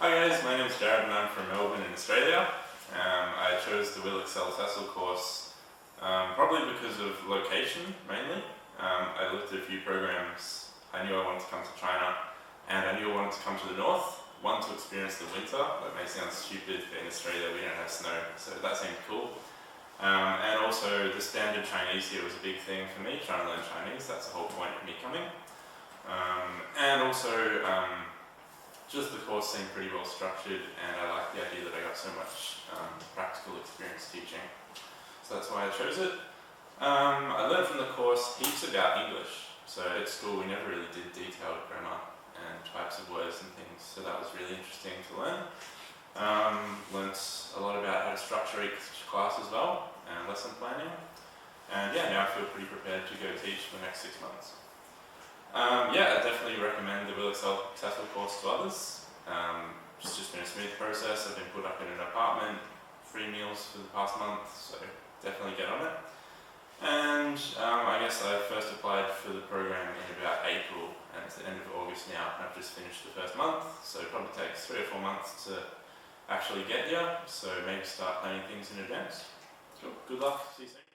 Hi guys, my name is Jarrod and I'm from Melbourne in Australia. I chose the TESOL course probably because of location mainly. I looked at a few programs. I knew I wanted to come to China and I knew I wanted to come to the north. One, to experience the winter. That may sound stupid, but in Australia we don't have snow, so that seemed cool. And also the standard Chinese here was a big thing for me, trying to learn Chinese. That's the whole point of me coming. And also just the course seemed pretty well structured, and I liked the idea that I got so much practical experience teaching. So that's why I chose it. I learned from the course heaps about English. So at school we never really did detailed grammar and types of words and things, so that was really interesting to learn. Learnt a lot about how to structure each class as well, and lesson planning. And yeah, now I feel pretty prepared to go teach for the next 6 months. Yeah, I definitely recommend the TESOL course to others. It's just been a smooth process. I've been put up in an apartment, free meals for the past month, so definitely get on it. And I guess I first applied for the program in about April, and it's the end of August now, and I've just finished the first month, so it probably takes 3 or 4 months to actually get here, so maybe start planning things in advance. Cool. Good luck, see you soon.